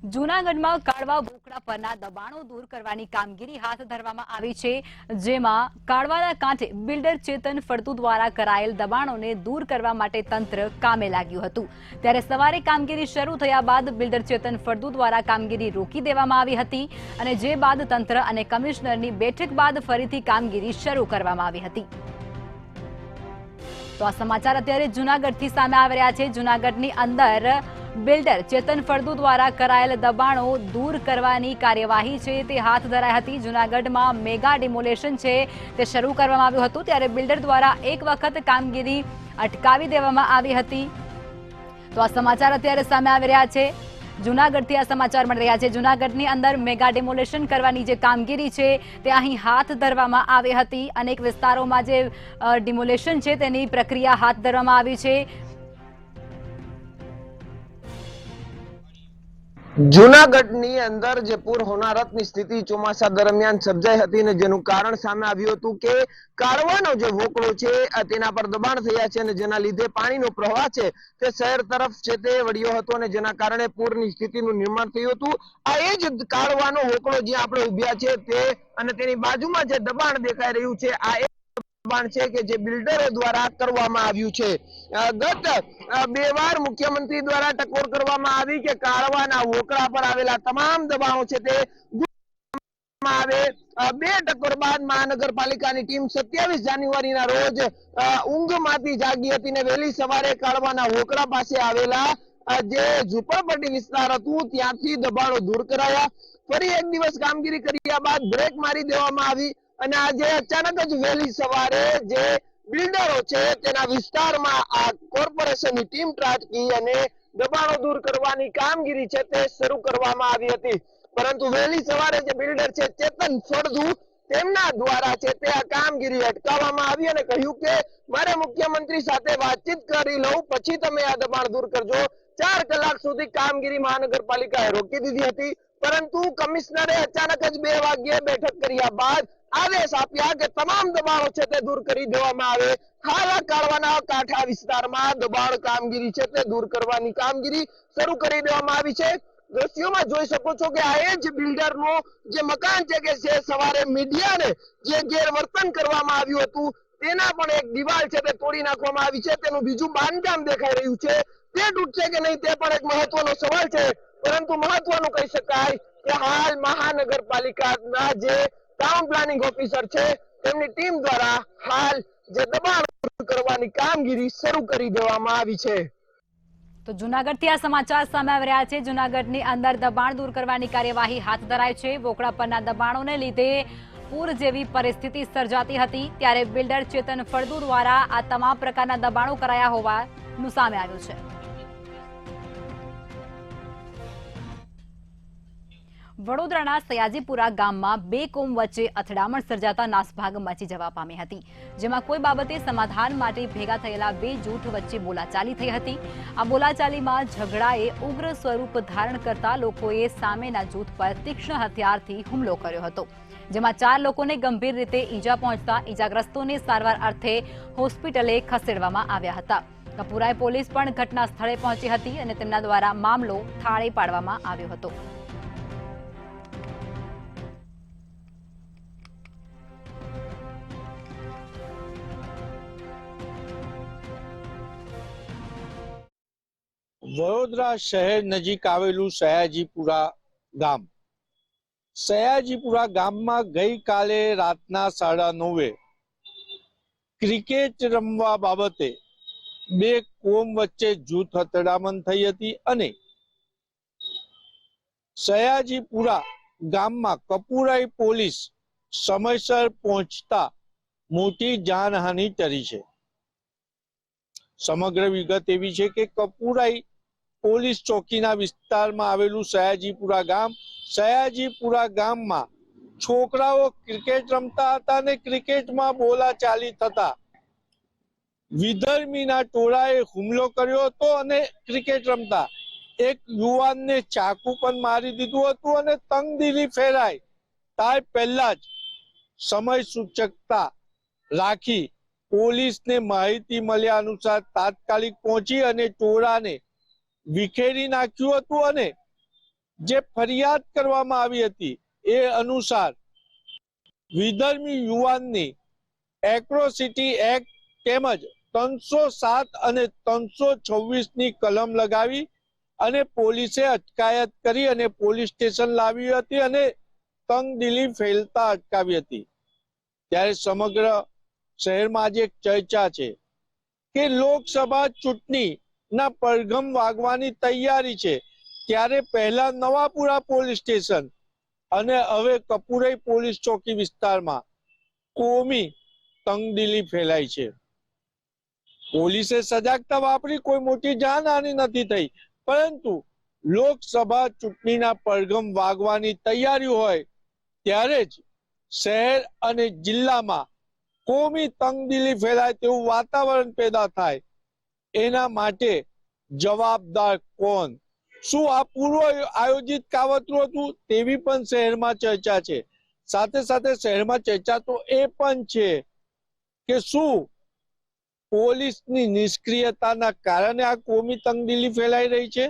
જૂનાગઢમાં કાળવા ભોકડા પરના દબાણો દૂર કરવાની કામગીરી હાથ ધરવામાં આવી છે, જેમાં કાળવાના કાંઠે બિલ્ડર ચેતન ફળતુ દ્વારા કરાયેલ દબાણોને દૂર કરવા માટે તંત્ર કામે લાગ્યું હતું। ત્યારે સવારે કામગીરી શરૂ થયા બાદ બિલ્ડર ચેતન ફળતુ દ્વારા કામગીરી રોકી દેવામાં આવી હતી અને જે બાદ તંત્ર અને કમિશનરની બેઠક બાદ ફરીથી કામગીરી શરૂ કરવામાં આવી હતી। તો આ સમાચાર અત્યારે જૂનાગઢથી સામે આવી રહ્યા છે। જૂનાગઢની અંદર બિલ્ડર ચેતન ફળતુ દ્વારા કરાયેલ દબાણો દૂર કરવાની કાર્યવાહી છે તે હાથ ધરાઈ હતી। જૂનાગઢમાં મેગા ડિમોલેશન છે તે શરૂ કરવામાં આવ્યું હતું, ત્યારે બિલ્ડર દ્વારા એક વખત કામગીરી અટકાવી દેવામાં આવી હતી। તો આ સમાચાર અત્યારે સામે આવી રહ્યા છે। જૂનાગઢથી આ સમાચાર મળી રહ્યા છે। જૂનાગઢની અંદર મેગા ડિમોલેશન કરવાની જે કામગીરી છે તે અહીં હાથ ધરવામાં આવી હતી। અનેક વિસ્તારોમાં જે ડિમોલેશન છે તેની પ્રક્રિયા હાથ ધરવામાં આવી છે। જૂનાગઢની અંદર જે પૂર હોનારતની સ્થિતિ ચોમાસા દરમિયાન સર્જાઈ હતી અને જેનું કારણ સામે આવ્યું હતું કે કાળવાનો જે વોકળો છે તેના પર દબાણ થયા છે અને જેના લીધે પાણીનો પ્રવાહ છે તે શહેર તરફ છે તે વળ્યો હતો અને જેના કારણે પૂરની સ્થિતિનું નિર્માણ થયું હતું। આ એ જ કાળવાનો વોકળો જ્યાં આપણે ઉભ્યા છે તે અને તેની બાજુમાં જે દબાણ દેખાઈ રહ્યું છે આ છે કે જે બિલ્ડરો દ્વારા કરવામાં આવ્યું છે। ગત બે વાર મુખ્યમંત્રી દ્વારા ટકોર કરવામાં આવી કે કાળવાના વોકળા પર આવેલા તમામ દબાણો છે તે આવે। બે ટકોર બાદ મહાનગરપાલિકાની ટીમ 27 જાન્યુઆરીના રોજ ઊંઘમાંથી જાગી હતી ને વહેલી સવારે કાળવાના વોકળા પાસે આવેલા જે ઝૂંપડપટ્ટી વિસ્તાર હતું ત્યાંથી દબાણો દૂર કરાયા। ફરી એક દિવસ કામગીરી કર્યા બાદ બ્રેક મારી દેવામાં આવી અને આજે અચાનક જ વહેલી સવારે જે બિલ્ડરો છે તેના વિસ્તારમાં આ કોર્પોરેશનની ટીમ ત્રાટકી અને દબાણો દૂર કરવાની કામગીરી છે તે શરૂ કરવામાં આવી હતી। પરંતુ વહેલી સવારે જે બિલ્ડર છે ચેતન ફળતુ તેમના દ્વારા છે તે આ કામગીરી અટકાવવામાં આવી અને કહ્યું કે મારે મુખ્યમંત્રી સાથે વાતચીત કરી લઉં પછી તમે આ દબાણ દૂર કરજો। 4 કલાક સુધી કામગીરી મહાનગરપાલિકાએ રોકી દીધી હતી, પરંતુ કમિશનરે અચાનક જ 2 વાગ્યે બેઠક કર્યા બાદ આદેશ આપ્યા કે તમામ દબાણો છે તે દૂર કરી દેવામાં આવે। હાલ કાળવાના કાંઠા વિસ્તારમાં દબાણ કામગીરી છે તે દૂર કરવાની કામગીરી શરૂ કરી દેવામાં આવી છે। દ્રશ્યોમાં જોઈ શકો છો કે આ એ જ બિલ્ડરનો જે મકાન છે કે જે સવારે મીડિયાને જે ગેરવર્તન કરવામાં આવ્યું હતું તેના પણ એક દિવાલ છે તે તોડી નાખવામાં આવી છે, તેનું બીજું બાંધકામ દેખાઈ રહ્યું છે। તે તૂટશે કે નહીં તે પણ એક મહત્વનો સવાલ છે, પરંતુ મહત્વનું કહી શકાય કે હાલ મહાનગરપાલિકાના જે ટાઉન પ્લાનિંગ ઓફિસર છે તેમની ટીમ દ્વારા હાલ જે દબાણ દૂર કરવાની કામગીરી શરૂ કરી દેવામાં આવી છે। તો જૂનાગઢથી આ સમાચાર સામે આવી રહ્યા છે। જૂનાગઢની અંદર દબાણ દૂર કરવાની કાર્યવાહી હાથ ધરાઈ છે। વોકળા પરના દબાણોને લીધે પૂર જેવી પરિસ્થિતિ સર્જાતી હતી, ત્યારે બિલ્ડર ચેતન ફળતુ દ્વારા આ તમામ પ્રકારના દબાણો કરાયા હોવાનું સામે આવ્યું છે। વડોદરાના સયાજીપુરા ગામમાં 2 કોમ વચ્ચે અથડામણ સર્જાતા નાસભાગ મચી જવા પામી હતી, જેમાં કોઈ બાબતે સમાધાન માટે ભેગા થયેલા 2 જૂથ વચ્ચે બોલાચાલી થઈ હતી। આ બોલાચાલીમાં ઝઘડાએ ઉગ્ર સ્વરૂપ ધારણ કરતા લોકોએ સામેના જૂથ પર તીક્ષ્ણ હથિયારથી હુમલો કર્યો હતો, જેમાં 4 લોકોને ગંભીર રીતે ઈજા પહોંચતા ઈજાગ્રસ્તોને સારવાર અર્થે હોસ્પિટલે ખસેડવામાં આવ્યા હતા। કપુરાઈ પોલીસ પણ ઘટના સ્થળે પહોંચી હતી અને તેમના દ્વારા મામલો થાળે પાડવામાં આવ્યો હતો। વડોદરા શહેર નજીક આવેલું સયાજીપુરા ગામ। સયાજીપુરા ગામમાં ગઈકાલે રાતના 9:30 ક્રિકેટ રમવા બાબતે 2 કોમ વચ્ચે જૂથ અથડામણ થઈ હતી અને સયાજીપુરા ગામમાં કપુરાઈ પોલીસ સમયસર પહોંચતા મોટી જાનહાનિ ટળી છે। સમગ્ર વિગત એવી છે કે કપુરાઈ પોલીસ ચોકીના વિસ્તારમાં આવેલું સયાજીપુરા ગામમાં છોકરાઓ ક્રિકેટ રમતા હતા અને ક્રિકેટમાં બોલાચાલી થતા વિધર્મીના ટોળાએ હુમલો કર્યો હતો અને ક્રિકેટ રમતા એક યુવાનને ચાકુ પણ મારી દીધું હતું અને તંગદિલી ફેરાય તાર પહેલા જ સમય સૂચકતા રાખી પોલીસને માહિતી મળ્યા અનુસાર તાત્કાલિક પહોંચી અને ટોળાને વિખેરી નાખ્યું હતું અને જે ફરિયાદ કરવામાં આવી હતી એ અનુસાર વિધર્મી યુવાનની એટ્રોસિટી એક્ટ તેમજ 307 અને 326 ની કલમ લગાવી અને પોલીસે અટકાયત કરી અને પોલીસ સ્ટેશન લાવી હતી અને તંગદિલી ફેલતા અટકાવી હતી। ત્યારે સમગ્ર શહેરમાં આજે એક ચર્ચા છે કે લોકસભા ચૂંટણીના પડઘમ વાગવાની તૈયારી છે, ત્યારે પહેલા નવાપુરા પોલીસ સ્ટેશન અને હવે કપુરઈ પોલીસ ચોકી વિસ્તારમાં કોમી તંગદિલી ફેલાઈ છે। પોલીસે સજાગતા વાપરી કોઈ મોટી જાનહાનિ નથી થઈ, પરંતુ લોકસભા ચૂંટણીના પડઘમ વાગવાની તૈયારી હોય ત્યારે જ શહેર અને જિલ્લામાં કોમી તંગદિલી ફેલાય તેવું વાતાવરણ પેદા થાય, એના માટે જવાબદાર કોણ? શું આ પૂર્વ આયોજિત કાવતરું હતું? તેવી પણ શહેરમાં ચર્ચા છે। સાથે સાથે શહેરમાં ચર્ચા તો એ પણ છે કે શું પોલીસની નિષ્ક્રિયતાના કારણે આ કોમી તંગદિલી ફેલાઈ રહી છે?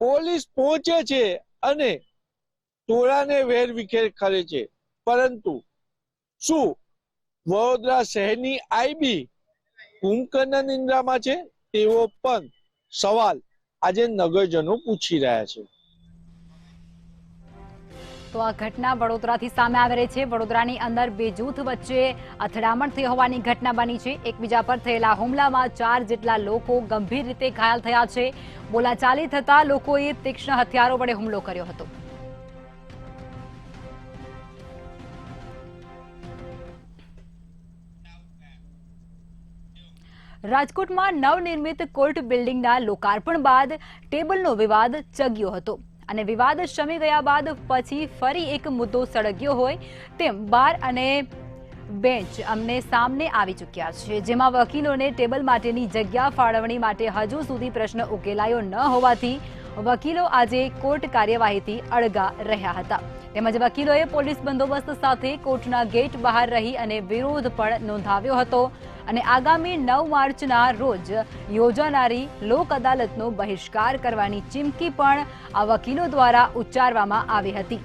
પોલીસ પહોંચે છે અને ટોળાને વેરવિખેર કરે છે, પરંતુ શું વડોદરા શહેરની આઈબી કુંભકર્ણ નિંદ્રામાં છે? તેવો પણ સવાલ આજે નગરજનો પૂછી રહ્યા છે। તો આ ઘટના વડોદરાથી સામે આવી રહી છે। વડોદરાની અંદર બે જૂથ વચ્ચે અથડામણ થઈ હોવાની ઘટના બની છે। એકબીજા પર થયેલા હુમલામાં 4 જેટલા લોકો ગંભીર રીતે ઘાયલ થયા છે। બોલાચાલી થતા લોકોએ તીક્ષ્ણ હથિયારો વડે હુમલો કર્યો હતો। રાજકોટમાં નવનિર્મિત કોર્ટ બિલ્ડિંગના લોકાર્પણ બાદ ટેબલનો વિવાદ ચગ્યો હતો અને વિવાદ શમી ગયા બાદ પછી ફરી એક મુદ્દો સળગ્યો હોય તેમ બાર અને બેન્ચ અમને સામને આવી ચૂક્યા છે, જેમાં વકીલોને ટેબલ માટેની જગ્યા ફાળવણી માટે હજુ સુધી પ્રશ્ન ઉકેલાયો ન હોવાથી વકીલો આજે કોર્ટ કાર્યવાહીથી અળગા રહ્યા હતા। તેમજ વકીલોએ પોલીસ બંદોબસ્ત સાથે કોર્ટના ગેટ બહાર રહી અને વિરોધ પણ નોંધાવ્યો હતો અને આગામી 9 માર્ચના રોજ યોજાનારી લોક અદાલતનો બહિષ્કાર કરવાની ચીમકી પણ આ વકીલો દ્વારા ઉચ્ચારવામાં આવી હતી।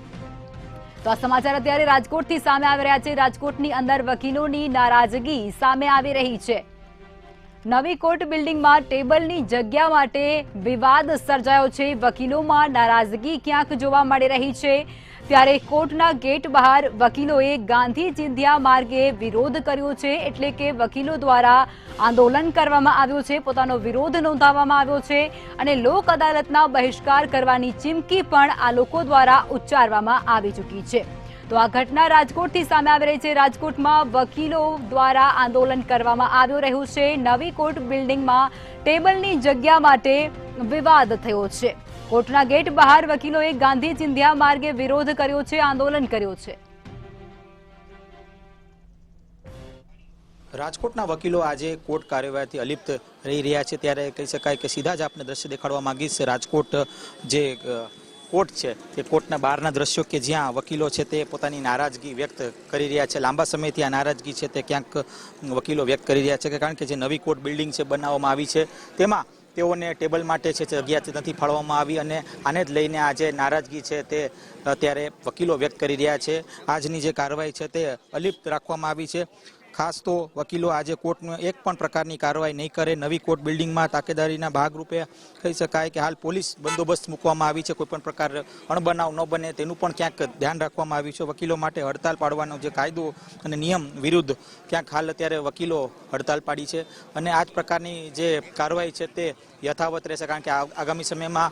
તો આ સમાચાર અત્યારે રાજકોટથી સામે આવી રહ્યા છે। રાજકોટની અંદર વકીલોની નારાજગી સામે આવી રહી છે। નવી કોર્ટ બિલ્ડિંગમાં ટેબલની જગ્યા માટે વિવાદ સર્જાયો છે। વકીલોમાં નારાજગી ક્યાંક જોવા મળી રહી છે, ત્યારે કોર્ટના ગેટ બહાર વકીલોએ ગાંધી ચિંધ્યા માર્ગે વિરોધ કર્યો છે, એટલે કે વકીલો દ્વારા આંદોલન કરવામાં આવ્યું છે, પોતાનો વિરોધ નોંધાવવામાં આવ્યો છે અને લોક અદાલતના બહિષ્કાર કરવાની ચીમકી પણ આ લોકો દ્વારા ઉચ્ચારવામાં આવી ચૂકી છે। તો આ ઘટના રાજકોટથી સામે આવી રહી છે। રાજકોટમાં વકીલો દ્વારા આંદોલન કરવામાં આવી રહ્યું છે। નવી કોર્ટ બિલ્ડિંગમાં ટેબલની જગ્યા માટે વિવાદ થયો છે। કોર્ટના ગેટ બહાર વકીલોએ ગાંધી ચિંધ્યા માર્ગે વિરોધ કર્યો છે, આંદોલન કર્યું છે। રાજકોટના વકીલો આજે કોર્ટ કાર્યવાહીથી અલિપ્ત રહી રહ્યા છે, ત્યારે કહી શકાય કે સીધા જ આપને દ્રશ્ય દેખાડવા માંગીશ। રાજકોટ જે કોર્ટ છે તે કોર્ટના બહારના દ્રશ્યો કે જ્યાં વકીલો છે તે પોતાની નારાજગી વ્યક્ત કરી રહ્યા છે। લાંબા સમયથી આ નારાજગી છે તે ક્યાંક વકીલો વ્યક્ત કરી રહ્યા છે કે કારણ કે જે નવી કોર્ટ બિલ્ડિંગ છે બનાવવામાં આવી છે તેમાં તેઓને ટેબલ માટે છે જગ્યા નથી ફાળવવામાં આવી અને આને જ લઈને આજે નારાજગી છે તે અત્યારે વકીલો વ્યક્ત કરી રહ્યા છે। આજની જે કાર્યવાહી છે તે અલિપ્ત રાખવામાં આવી છે। ખાસ તો વકીલો આજે કોર્ટમાં એક પણ પ્રકારની કાર્યવાહી નહીં કરે। નવી કોર્ટ બિલ્ડિંગમાં તાકેદારીના ભાગરૂપે કહી શકાય કે હાલ પોલીસ બંદોબસ્ત મૂકવામાં આવી છે, કોઈ પણ પ્રકાર અણબનાવ ન બને તેનું પણ ક્યાંક ધ્યાન રાખવામાં આવ્યું છે। વકીલો માટે હડતાલ પાડવાનો જે કાયદો અને નિયમ વિરુદ્ધ ક્યાંક હાલ અત્યારે વકીલો હડતાલ પાડી છે અને આ જ પ્રકારની જે કાર્યવાહી છે તે યથાવત રહેશે, કારણ કે આગામી સમયમાં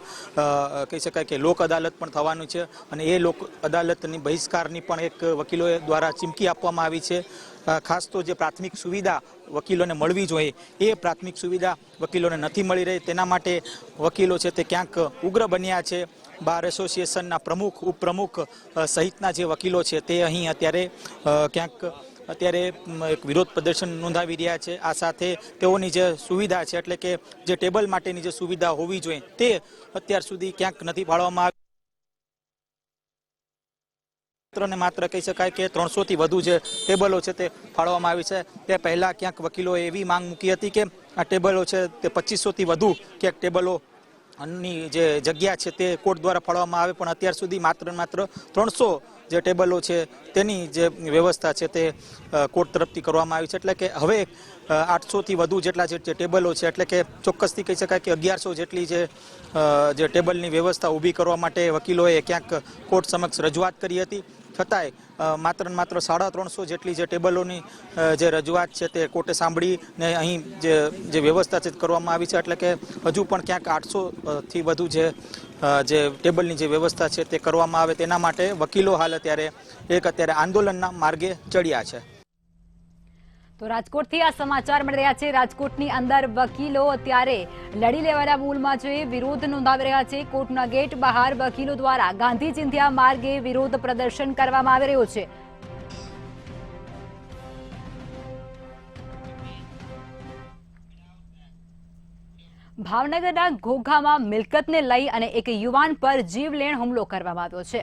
કહી શકાય કે લોક અદાલત પણ થવાનું છે અને એ લોક અદાલતની બહિષ્કારની પણ એક વકીલો દ્વારા ચીમકી આપવામાં આવી છે। ખાસ તો જે પ્રાથમિક સુવિધા વકીલોને મળવી જોઈએ એ પ્રાથમિક સુવિધા વકીલોને નથી મળી રહી, તેના માટે વકીલો છે તે ક્યાંક ઉગ્ર બન્યા છે। બાર એસોસિએશનના પ્રમુખ, ઉપપ્રમુખ સહિતના જે વકીલો છે તે અહીં ક્યાંક અત્યારે એક વિરોધ પ્રદર્શન નોંધાવી રહ્યા છે। આ સાથે તેઓની જે સુવિધા છે એટલે કે જે ટેબલ માટેની જે સુવિધા હોવી જોઈએ તે અત્યાર સુધી ક્યાંક નથી ફાળવવામાં આવી। માત્ર કહી શકાય કે 300 થી વધુ જે ટેબલો છે તે ફાળવવામાં આવી છે। તે પહેલા ક્યાંક વકીલોએ એવી માંગ મૂકી હતી કે આ ટેબલો છે તે 2500 થી વધુ ક્યાંક ટેબલો ની જે જગ્યા છે તે કોર્ટ દ્વારા ફાળવવામાં આવે, પણ અત્યાર સુધી માત્ર 300 જે ટેબલો છે તેની જે વ્યવસ્થા છે તે કોર્ટ તરફથી કરવામાં આવી છે. એટલે કે હવે 800થી વધુ જેટલા જે ટેબલો છે, એટલે કે ચોક્કસથી કહી શકાય કે 1100 જેટલી જે ટેબલની વ્યવસ્થા ઊભી કરવા માટે વકીલોએ ક્યાંક કોર્ટ સમક્ષ રજૂઆત કરી હતી. છતાંય માત્ર 350 જેટલી જે ટેબલોની જે રજૂઆત છે તે કોર્ટે સાંભળીને અહીં જે વ્યવસ્થા છે કરવામાં આવી છે. એટલે કે હજુ પણ ક્યાંક 800થી વધુ જે ટેબલની જે વ્યવસ્થા છે તે કરવામાં આવે, તેના માટે વકીલો હાલ અત્યારે આંદોલનના માર્ગે ચડ્યા છે. તો રાજકોટથી આ સમાચાર મળી રહ્યા છે. રાજકોટની અંદર વકીલો અત્યારે લડી લેવાના મૂડમાં છે, વિરોધ નોંધાવી રહ્યા છે. કોર્ટના ગેટ બહાર વકીલો દ્વારા ગાંધી ચિંધ્યા માર્ગે વિરોધ પ્રદર્શન કરવામાં આવી રહ્યું છે. ભાવનગરના ઘોઘામાં મિલકતને લઈ અને એક યુવાન પર જીવલેણ હુમલો કરવામાં આવ્યો છે,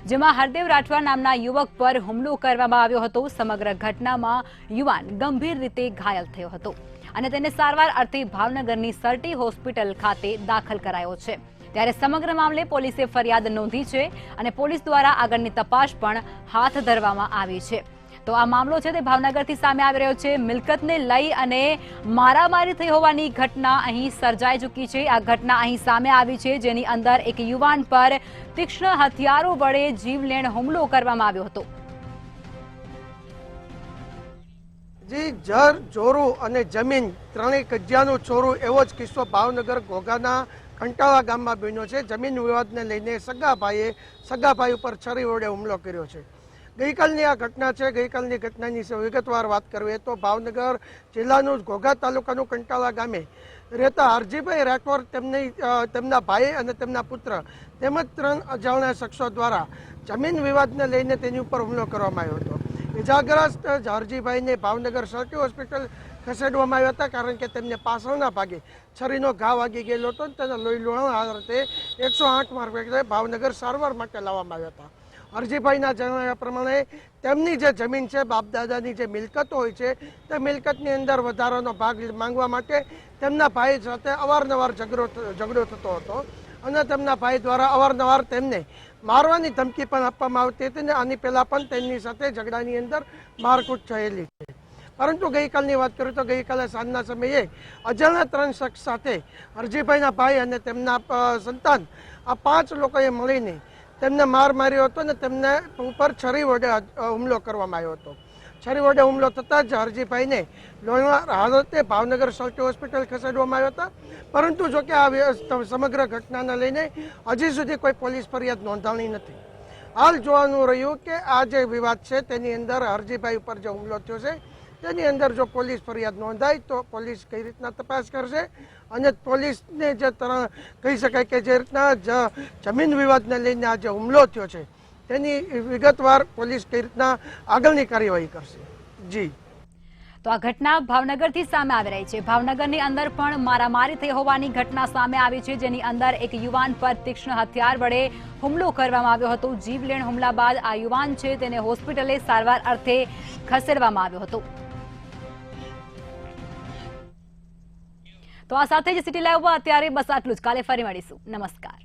જેમાં હરદેવ રાઠવા નામના યુવક પર હુમલો કરવામાં આવ્યો હતો. સમગ્ર ઘટનામાં યુવાન ગંભીર રીતે ઘાયલ થયો હતો અને તેને સારવાર અર્થે ભાવનગરની સરટી હોસ્પિટલ ખાતે દાખલ કરાયો છે. ત્યારે સમગ્ર મામલે પોલીસે ફરિયાદ નોંધી છે અને પોલીસ દ્વારા આગળની તપાસ પણ હાથ ધરવામાં આવી છે. તો આ મામલો છે તે ભાવનગરથી સામે આવી રહ્યો છે. મિલકતને લઈ અને મારામારી થઈ હોવાની ઘટના અહીં સર્જાઈ ચૂકી છે. આ ઘટના અહીં સામે આવી છે, જેની અંદર એક યુવાન પર તીક્ષ્ણ હથિયારો વડે જીવલેણ હુમલો કરવામાં આવ્યો હતો. જર ચોરું અને જમીન ત્રણેય કજિયાનું ચોરું એવો જ કિસ્સો ભાવનગર ઘોઘાના કંટાળા ગામમાં બન્યો છે. જમીન વિવાદને લઈને સગાભાઈ ઉપર છરી વડે હુમલો કર્યો છે. ગઈકાલની આ ઘટના છે. ગઈકાલની ઘટનાની વિગતવાર વાત કરવી તો ભાવનગર જિલ્લાનું ઘોઘા તાલુકાનું કંટાળા ગામે રહેતા હરજીભાઈ રાઠોડ તેમના ભાઈ અને તેમના પુત્ર તેમજ 3 અજાણ્યા શખ્સો દ્વારા જમીન વિવાદને લઈને તેની ઉપર હુમલો કરવામાં આવ્યો હતો. ઇજાગ્રસ્ત હરજીભાઈને ભાવનગર સરટી હોસ્પિટલ ખસેડવામાં આવ્યા હતા, કારણ કે તેમને પાછળના ભાગે છરીનો ઘા વાગી ગયેલો હતો. તેના લોહી લુહાણ હાલતે 108 મારફતે ભાવનગર સારવાર માટે લાવવામાં આવ્યા હતા. હરજીભાઈના જણાવ્યા પ્રમાણે તેમની જે જમીન છે, બાપ દાદાની જે મિલકત હોય છે, તે મિલકતની અંદર વધારાનો ભાગ માંગવા માટે તેમના ભાઈ સાથે અવારનવાર ઝઘડો થતો હતો અને તેમના ભાઈ દ્વારા અવારનવાર તેમને મારવાની ધમકી પણ આપવામાં આવતી હતી અને આની પહેલા પણ તેમની સાથે ઝઘડાની અંદર મારકૂટ થયેલી છે. પરંતુ ગઈકાલની વાત કરું તો ગઈકાલે સાંજના સમયે અજાણ્યા 3 શખ્સ સાથે હરજીભાઈના ભાઈ અને તેમના સંતાન આ 5 લોકોએ મળીને તેમને માર્યો હતો અને તેમને ઉપર છરી વડે હુમલો કરવામાં આવ્યો હતો. છરી વડે હુમલો થતાં જ હરજીભાઈને લોહીમાં હાલતે ભાવનગર સરટી હોસ્પિટલ ખસેડવામાં આવ્યા હતા. પરંતુ જોકે આ સમગ્ર ઘટનાને લઈને હજી સુધી કોઈ પોલીસ ફરિયાદ નોંધાણી નથી. હાલ જોવાનું રહ્યું કે આ જે વિવાદ છે તેની અંદર હરજીભાઈ ઉપર જે હુમલો થયો છે તેની અંદર જો પોલીસ ફરિયાદ નોંધાય તો પોલીસ કઈ રીતના તપાસ કરશે અને પોલીસને જે કહી શકાય કે જે રીતના જમીન વિવાદને લઈને આ જે હુમલો થયો છે તેની વિગતવાર પોલીસ કઈ રીતના આગળની કાર્યવાહી કરશે. જી. તો આ ઘટના ભાવનગરથી સામે આવી રહી છે. ભાવનગરની અંદર પણ મારામારી થઈ હોવાની ઘટના સામે આવી છે, જેની અંદર એક યુવાન પર તીક્ષ્ણ હથિયાર વડે હુમલો કરવામાં આવ્યો હતો. જીવલેણ હુમલા બાદ આ યુવાન છે તેને હોસ્પિટલે સારવાર અર્થે ખસેડવામાં આવ્યો હતો. તો આ સાથે જ સિટી લાઈવમાં અત્યારે બસ આટલું જ. કાલે ફરી મળીશું. નમસ્કાર.